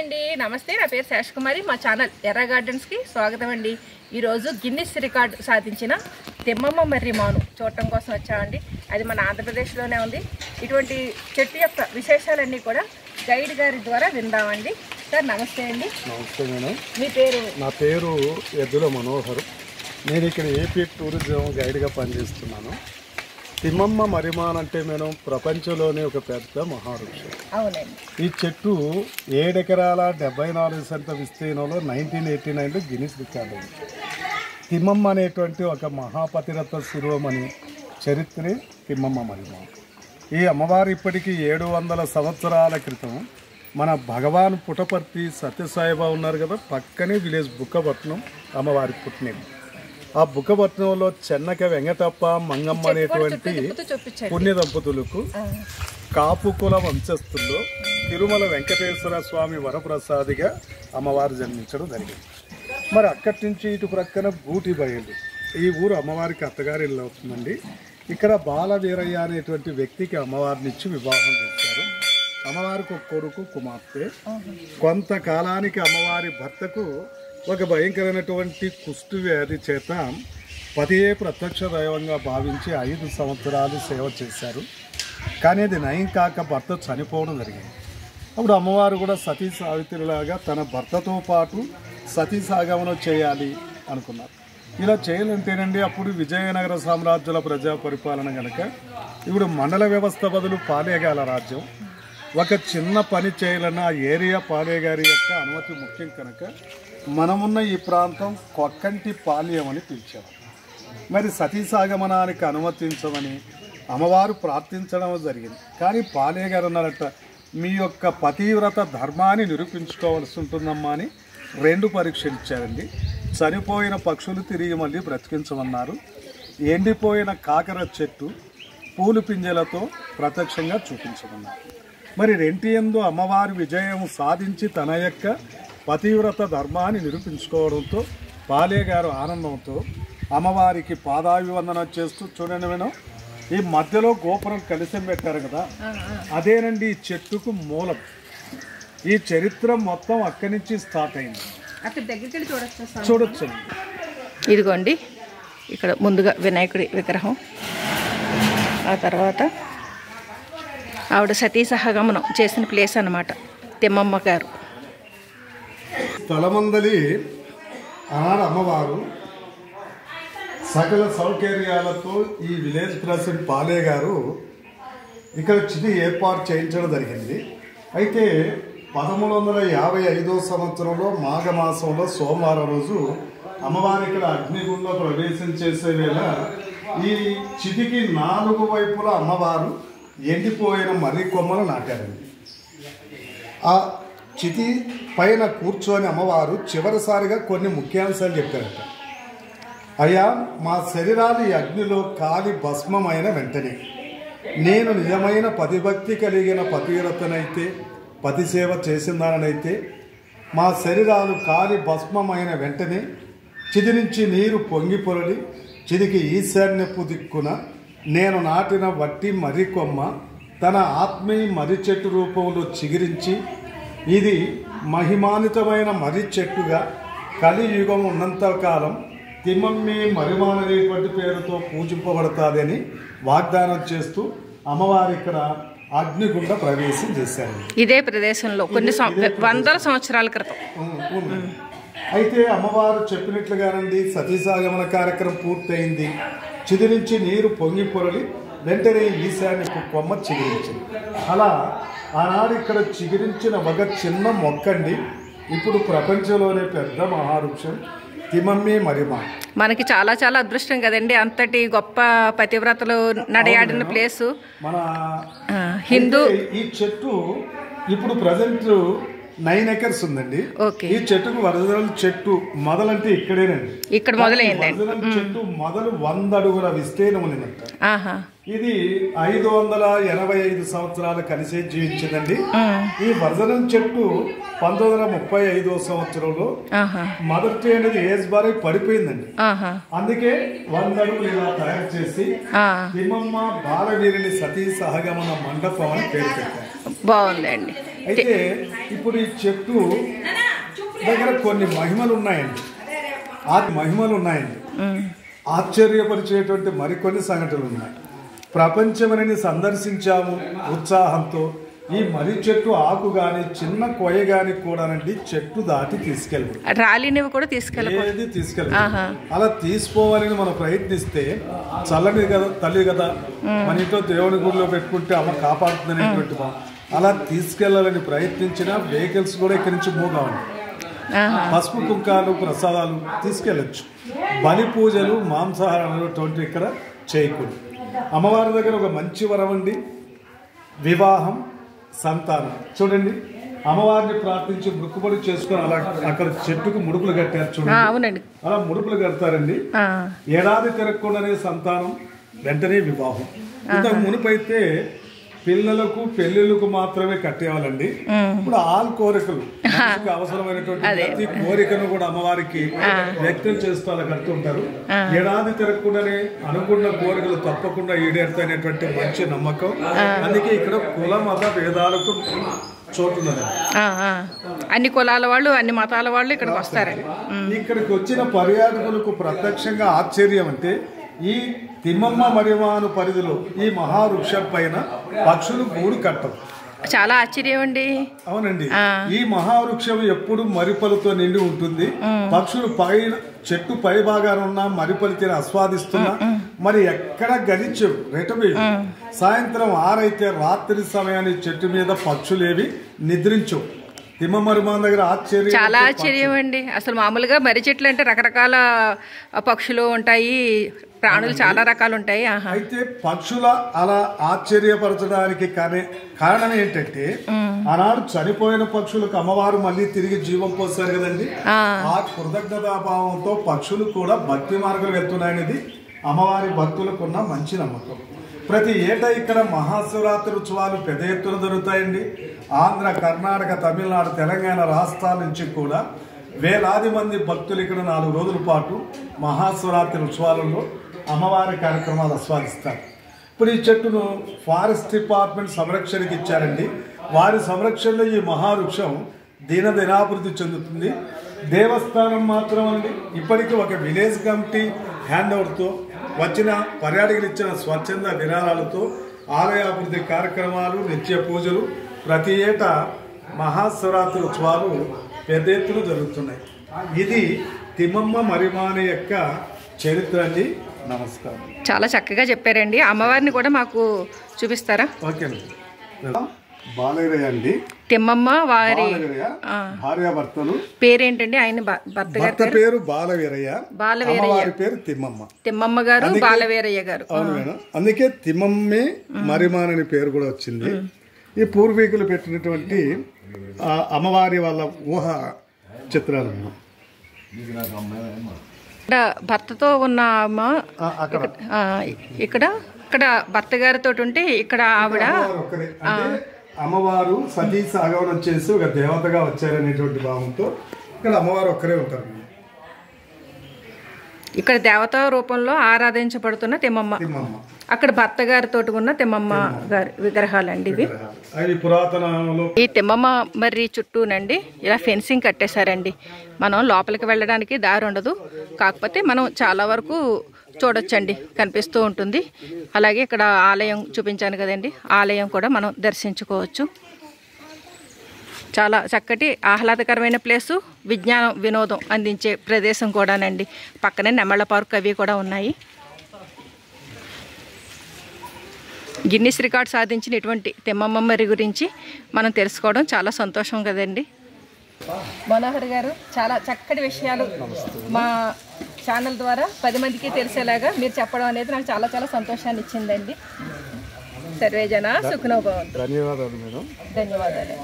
అండి నమస్తే, నా పేరు శేష్ కుమారి. మా ఛానల్ ఎర్ర గార్డెన్స్ కి స్వాగతం అండి. ఈరోజు గిన్నిస్ రికార్డు సాధించిన తిమ్మమ్మ మర్రి మాను చూడటం కోసం వచ్చామండి. అది మన ఆంధ్రప్రదేశ్లోనే ఉంది. ఇటువంటి చెట్టు యొక్క విశేషాలన్నీ కూడా గైడ్ గారి ద్వారా విందామండి. సార్ నమస్తే అండి. నమస్తే మేడం. మీ పేరు? నా పేరు ఎద్దుల మనోహర్. నేను ఇక్కడ ఏపీ టూరిజం గైడ్గా పనిచేస్తున్నాను. తిమ్మమ్మ మర్రిమాన్ అంటే మేడం ప్రపంచంలోనే ఒక పెద్ద మహావృక్షం. అవునండి. ఈ చెట్టు 7 ఎకరాల 74 సెంట్ల విస్తీర్ణంలో 1989లో గిన్నిస్ రికార్డు ఉంది. తిమ్మమ్మ అనేటువంటి ఒక మహాపతిరత్న శిరోమణి చరిత్రే తిమ్మమ్మ మర్రిమాన్. ఈ అమ్మవారు ఇప్పటికీ 700 సంవత్సరాల క్రితం మన భగవాన్ పుటపర్తి సత్యసాయిబా ఉన్నారు కదా, పక్కనే విలేజ్ బుక్కపట్నం అమ్మవారి పుట్టినది. ఆ బుక్కపట్నంలో చెన్నక వెంకటప్ప మంగమ్మ అనేటువంటి పుణ్య దంపతులకు కాపు కుల వంశస్థుల్లో తిరుమల వెంకటేశ్వర స్వామి వరప్రసాదిగా అమ్మవారు జన్మించడం జరిగింది. మరి అక్కడి నుంచి ఇటు ప్రక్కన గూటి బయలు, ఈ ఊరు అమ్మవారికి అత్తగారి ఇల్లు అవుతుందండి. ఇక్కడ బాలవీరయ్య అనేటువంటి వ్యక్తికి అమ్మవారిని ఇచ్చి వివాహం చేశారు. అమ్మవారికి ఒక కొడుకు కుమార్తె. కొంతకాలానికి అమ్మవారి భర్తకు ఒక భయంకరమైనటువంటి కుష్టు వ్యాధి చేత పతియే ప్రత్యక్ష దైవంగా భావించి 5 సంవత్సరాలు సేవ చేశారు. కానీ అది నయం కాక భర్త చనిపోవడం జరిగింది. అప్పుడు అమ్మవారు కూడా సతీ సావిత్రిలాగా తన భర్తతో పాటు సతీ సాగమనం చేయాలి అనుకున్నారు. ఇలా చేయాలంటేనండి అప్పుడు విజయనగర సామ్రాజ్యాల ప్రజా పరిపాలన కనుక ఇప్పుడు మండల వ్యవస్థ బదులు పాలేగాల రాజ్యం. ఒక చిన్న పని చేయాలన్న ఆ ఏరియా పాలేగారి యొక్క అనుమతి ముఖ్యం కనుక మనమున్న ఈ ప్రాంతం కొక్కంటి పాల్యం అని పిలిచారు. మరి సతీసాగమనానికి అనుమతించమని అమ్మవారు ప్రార్థించడం జరిగింది. కానీ పాలేగారు అన్నారట, మీ యొక్క పతివ్రత ధర్మాన్ని నిరూపించుకోవాల్సి ఉంటుందమ్మా అని 2 పరీక్షలు ఇచ్చారండి. చనిపోయిన పక్షులు తిరిగి మళ్ళీ బ్రతికించమన్నారు. ఎండిపోయిన కాకర చెట్టు పూలు పింజలతో ప్రత్యక్షంగా చూపించమన్నారు. మరి రెంటియందు అమ్మవారి విజయం సాధించి తన యొక్క పతివ్రత ధర్మాన్ని నిరూపించుకోవడంతో పాలేగారు ఆనందంతో అమ్మవారికి పాదాభివందన చేస్తూ, చూడండి మేడం, ఈ మధ్యలో గోపురం కలిసి పెట్టారు కదా, అదేనండి ఈ చెట్టుకు మూలం. ఈ చరిత్ర మొత్తం అక్కడి నుంచి స్టార్ట్ అయింది. చూడొచ్చు. ఇదిగోండి, ఇక్కడ ముందుగా వినాయకుడి విగ్రహం, ఆ తర్వాత ఆవిడ సతీ సహగమనం చేసిన ప్లేస్ అన్నమాట తిమ్మమ్మ గారు. స్థలమందలి ఆనాడు అమ్మవారు సకల సౌకర్యాలతో ఈ విలేజ్ ప్రెసిడెంట్ పాలే గారు ఇక్కడ చిన్న ఏర్పాటు చేయించడం జరిగింది. అయితే 1355 సంవత్సరంలో మాఘమాసంలో సోమవారం రోజు అమ్మవారి ఇక్కడ అగ్నిగుండంలో ప్రవేశం చేసే వేళ ఈ చితికి 4 వైపులా అమ్మవారు ఎండిపోయిన మర్రి కొమ్మలు నాటారండి. ఆ చితి పైన కూర్చొని అమ్మవారు చివరిసారిగా కొన్ని ముఖ్యాంశాలు చెప్పారట. అయ్యా, మా శరీరాలు ఈ అగ్నిలో కాలి భస్మమైన వెంటనే నేను నిజమైన పతిభక్తి కలిగిన పతివ్రతనైతే, పతిసేవ చేసిందానైతే, మా శరీరాలు కాలి భస్మమైన వెంటనే చిది నుంచి నీరు పొంగి పొరలి చిదికి ఈశాన్యపు దిక్కున నేను నాటిన వట్టి మర్రి కొమ్మ తన ఆత్మీయ మర్రి చెట్టు రూపంలో చిగురించి ఇది మహిమాన్వితమైన మర్రి చెట్టుగా కలియుగం ఉన్నంతకాలం తిమ్మమ్మి మర్రిమాన్ అనేటువంటి పేరుతో పూజింపబడతాది అని వాగ్దానం చేస్తూ అమ్మవారి ఇక్కడ అగ్నిగుండ ప్రవేశం చేశారు. ఇదే ప్రదేశంలో కొన్ని వందల సంవత్సరాల క్రితం. అయితే అమ్మవారు చెప్పినట్లుగానండి సతీసాగమన కార్యక్రమం పూర్తయింది. చిది నుంచి నీరు పొంగి పొరలి వెంటనే ఈశాన్యపు కొమ్మ చిగురించింది. అలా ఆనాడు ఇక్కడ చిగురించిన ఒక చిన్న మొక్కండి ఇప్పుడు ప్రపంచంలోనే పెద్ద మహావృక్షం తిమ్మమ్మి మర్రిమాన్. మనకి చాలా చాలా అదృష్టం కదండి, అంతటి గొప్ప పతివ్రతలు నడయాడిన ప్లేసు మన హిందూ. ఈ చెట్టు ఇప్పుడు ప్రజెంట్ 9 ఎకర్స్ ఉందండి. ఈ చెట్టుకు ఒరిజినల్ చెట్టు మొదలంటే ఇక్కడేనండి, ఇక్కడ మొదలైందండి. చెట్టు మొదలు 100 అడుగుల విస్తీర్ణం ఉందంట. ఇది 585 సంవత్సరాలు కలిసే జీవించిందండి. ఈ ఒరిజినల్ చెట్టు 1935 సంవత్సరంలో మొదటి అనేది ఏజ్ బార్ పడిపోయిందండి. అందుకే 100 అడుగులు ఇలా తయారు చేసి తిమ్మమ్మ బాలవీరిని సతీ సహగమన మండపం అని పేరు పెట్టారు. బాగుందండి. అయితే ఇప్పుడు ఈ చెట్టు దగ్గర కొన్ని మహిమలు ఉన్నాయండి. ఆశ్చర్యపరిచేటువంటి మరికొన్ని సంఘటనలు ఉన్నాయి. ప్రపంచమని సందర్శించాము ఉత్సాహంతో. ఈ మర్రి చెట్టు ఆకు గాని చిన్న కొయ్య గాని కూడానండి చెట్టు దాటి తీసుకెళ్ళదు, రాలినవి కూడా తీసుకెళ్ళదు, తీసుకెళ్ళదు. అలా తీసుకోవాలని మనం ప్రయత్నిస్తే చల్లని కదా తల్లి కదా, మన ఇంట్లో దేవుని గుడిలో పెట్టుకుంటే అమ్మ కాపాడుతుంది అనేటువంటి అలా తీసుకెళ్లాలని ప్రయత్నించిన వెహికల్స్ కూడా ఇక్కడి నుంచి మూవ్ కావాలి. పసుపు కుంకాలు ప్రసాదాలు తీసుకెళ్ళచ్చు. బలి పూజలు మాంసాహారం ఇక్కడ చేయకూడదు. అమ్మవారి దగ్గర ఒక మంచి వరం అండి, వివాహం, సంతానం. చూడండి, అమ్మవారిని ప్రార్థించి మృక్కుబడి చేసుకుని అలా అక్కడ చెట్టుకు ముడుపులు కట్టారు చూడండి. అలా ముడుపులు కడతారండి. ఏడాది తిరగకుండానే సంతానం, వెంటనే వివాహం. ఇంతకు మునుపైతే పిల్లలకు పెళ్లిళ్ళకు మాత్రమే కట్టేవాళ్ళండి. ఇప్పుడు ఆల్ కోరికలు, అవసరమైనటువంటి ప్రతి కోరికను కూడా అమ్మవారికి వ్యక్తం చేస్తూ అలా కడుతుంటారు. ఏడాది తిరగకుండానే అనుకున్న కోరికలు తప్పకుండా ఈడేరుతాయనేటువంటి మంచి నమ్మకం. అందుకే ఇక్కడ కుల మత భేదాలకు చోటున్నది. అన్ని కులాల వాళ్ళు, అన్ని మతాల వాళ్ళు ఇక్కడికి వస్తారండి. ఇక్కడికి వచ్చిన పర్యాటకులకు ప్రత్యక్షంగా ఆశ్చర్యం అంటే ఈ తిమ్మమ్మ మరిమాను పరిధిలో ఈ మహావృక్షం పైన పక్షులు గూడు కట్టవు. చాలా ఆశ్చర్యం అండి. అవునండి, ఈ మహావృక్షం ఎప్పుడు మరిపలతో నిండి ఉంటుంది. పక్షులు పైన చెట్టు పై భాగాన ఉన్న మరిపలి తిని ఆస్వాదిస్తున్నా మరి ఎక్కడ గలించవు, రెటవేయు. సాయంత్రం 6 అయితే రాత్రి సమయాన్ని చెట్టు మీద పక్షులేవి నిద్రించవు. తిమ్మమరిమాన్ దగ్గర ఆశ్చర్యం, చాలా ఆశ్చర్యం అండి. అసలు మామూలుగా మర్రి చెట్లు అంటే రకరకాల పక్షులు ఉంటాయి, ప్రాణులు చాలా రకాలు ఉంటాయి. అయితే పక్షుల అలా ఆశ్చర్యపరచడానికి కారణం ఏంటంటే ఆనాడు చనిపోయిన పక్షులకు అమ్మవారు మళ్ళీ తిరిగి జీవం పోస్తారు కదండి. ఆ కృతజ్ఞతాభావంతో పక్షులు కూడా భక్తి మార్గం వెళ్తున్నాయనేది అమ్మవారి భక్తులకున్న మంచి నమ్మకం. ప్రతి ఏటా ఇక్కడ మహాశివరాత్రి ఉత్సవాలు పెద్ద ఎత్తున జరుగుతాయండి. ఆంధ్ర, కర్ణాటక, తమిళనాడు, తెలంగాణ రాష్ట్రాల నుంచి కూడా వేలాది మంది భక్తులు ఇక్కడ 4 రోజుల పాటు మహాశివరాత్రి ఉత్సవాలలో అమ్మవారి కార్యక్రమాలు ఆస్వాదిస్తారు. ఇప్పుడు ఈ చెట్టును ఫారెస్ట్ డిపార్ట్మెంట్ సంరక్షణకి ఇచ్చారండి. వారి సంరక్షణలో ఈ మహావృక్షం దినాభివృద్ధి చెందుతుంది. దేవస్థానం మాత్రం అండి ఇప్పటికీ ఒక విలేజ్ కమిటీ హ్యాండ్ ఓవర్తో వచ్చిన పర్యాటకులు ఇచ్చిన స్వచ్ఛంద విరాళాలతో ఆలయాభివృద్ధి కార్యక్రమాలు, నిత్య పూజలు, ప్రతి ఏటా మహాశివరాత్రి ఉత్సవాలు పెద్ద ఎత్తున జరుగుతున్నాయి. ఇది తిమ్మమ్మ మరిమాని యొక్క చరిత్ర అండి. నమస్కారం. చాలా చక్కగా చెప్పారండి. అమ్మవారిని కూడా మాకు చూపిస్తారా? ఓకేనండి. బాలవీరయ్య అండి, తిమ్మమ్మ వారి భార్యాభర్తలు. పేరేంటండి? ఆయన భర్త పేరు బాలవీరయ్య, పేరు తిమ్మమ్మ గారు, బాలవీరయ్య గారు. అవును మేడం, అందుకే తిమ్మమ్మే మరిమాన్ అనే పేరు కూడా వచ్చింది. ఈ పూర్వీకులు పెట్టినటువంటి అమ్మవారి వాళ్ళ ఊహ చిత్రాలు. ఇక్కడ భర్తతో ఉన్న అమ్మ ఇక్కడ భర్త గారితో ఉంటే ఇక్కడ ఆవిడ అమ్మవారు సతీ సాగవనం చేసి ఒక దేవతగా వచ్చారనేటువంటి భావంతో ఇక్కడ అమ్మవారు ఒక్కరే ఉంటారు. ఇక్కడ దేవతా రూపంలో ఆరాధించబడుతున్న తిమ్మమ్మ, అక్కడ భర్త గారితో ఉన్న తిమ్మమ్మ గారి విగ్రహాలండి ఇవి. ఈ తిమ్మమ్మ మర్రి చుట్టూనండి ఇలా ఫెన్సింగ్ కట్టేశారండి. మనం లోపలికి వెళ్ళడానికి దారి ఉండదు, కాకపోతే మనం చాలా వరకు చూడొచ్చండి, కనిపిస్తూ ఉంటుంది. అలాగే ఇక్కడ ఆలయం చూపించాను కదండి, ఆలయం కూడా మనం దర్శించుకోవచ్చు. చాలా చక్కటి ఆహ్లాదకరమైన ప్లేసు, విజ్ఞానం వినోదం అందించే ప్రదేశం కూడానండి. పక్కనే నెమళ్ళ పార్క్ అవి కూడా ఉన్నాయి. గిన్నిస్ రికార్డ్ సాధించిన ఇటువంటి తిమ్మమ్మ మర్రి గురించి మనం తెలుసుకోవడం చాలా సంతోషం కదండి. మనోహర్ గారు చాలా చక్కటి విషయాలు మా ఛానల్ ద్వారా 10 మందికి తెలిసేలాగా మీరు చెప్పడం అనేది నాకు చాలా చాలా సంతోషాన్ని ఇచ్చిందండి. సర్వేజన సుఖనో భవంతు. ధన్యవాదాలు మేడం. ధన్యవాదాలు.